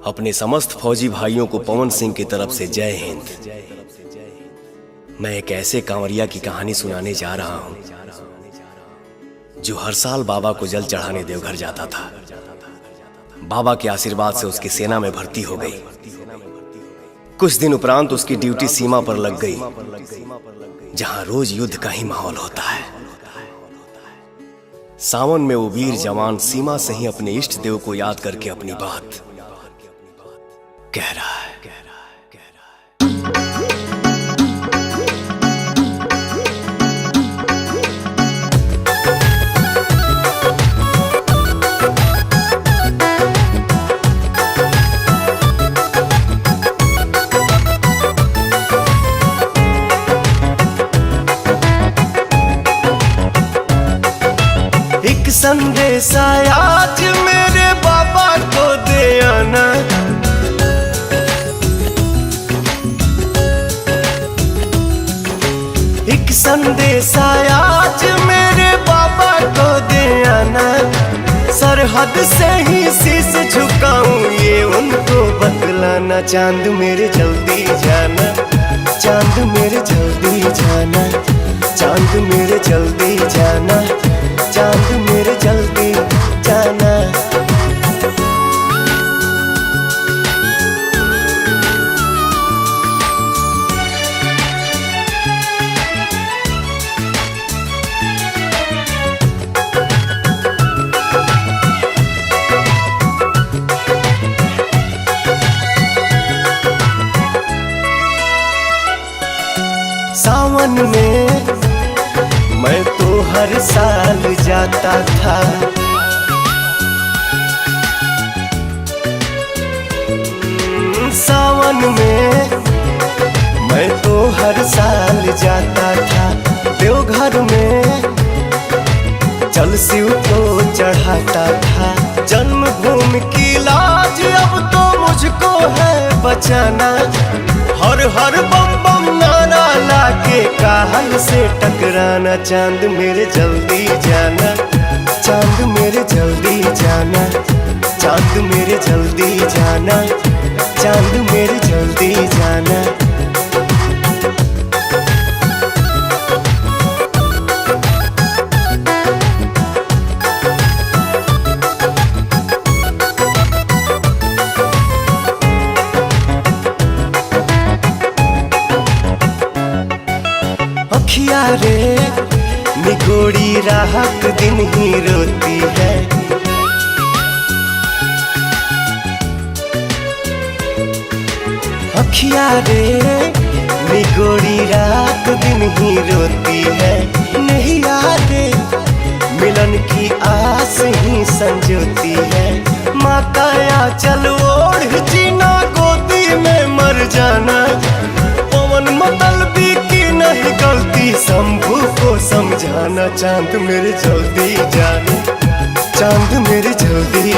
अपने समस्त फौजी भाइयों को पवन सिंह की तरफ से जय हिंद। मैं एक ऐसे कांवरिया की कहानी सुनाने जा रहा हूं जो हर साल बाबा को जल चढ़ाने देवघर जाता था। बाबा के आशीर्वाद से उसकी सेना में भर्ती हो गई। कुछ दिन उपरांत उसकी ड्यूटी सीमा पर लग गई, जहां रोज युद्ध का ही माहौल होता है। सावन में वो वीर जवान सीमा से ही अपने इष्ट देव को याद करके अपनी बात कह रहा है। एक संदेश आया आज मेरे बाबा को दे आना। एक संदेश आया आज मेरे बाबा को दे आना। सरहद से ही शीश झुकाऊं ये उनको बतलाना। चांद मेरे जल्दी जाना, चांद मेरे जल्दी जाना, चांद मेरे जल्दी जाना, चांद मेरे जल्दी जाना। सावन में मैं तो हर साल जाता था। सावन में मैं तो हर साल जाता था। देवघर में जल शिव को चढ़ाता था। जन्मभूमि की लाज अब तो मुझको है बचाना। हर हर बम बम नारा लाके काहल से टकराना। चांद मेरे जल्दी जाना, चांद मेरे जल्दी जाना, चांद मेरे जल्दी जाना, चांद मेरे जल्दी जाना। अखिया रे निगोड़ी राहत दिन ही रोती है। अखिया रे निगोड़ी रात दिन ही रोती है। नहीं यारे मिलन की आस ही संजोती है। माँ का आंचल ओढ़ जीना, गोदी में मर जाना। पवन मतलबी की नहीं गलती, शंभू को समझाना। चांद मेरे जल्दी जाना, चांद मेरे जल्दी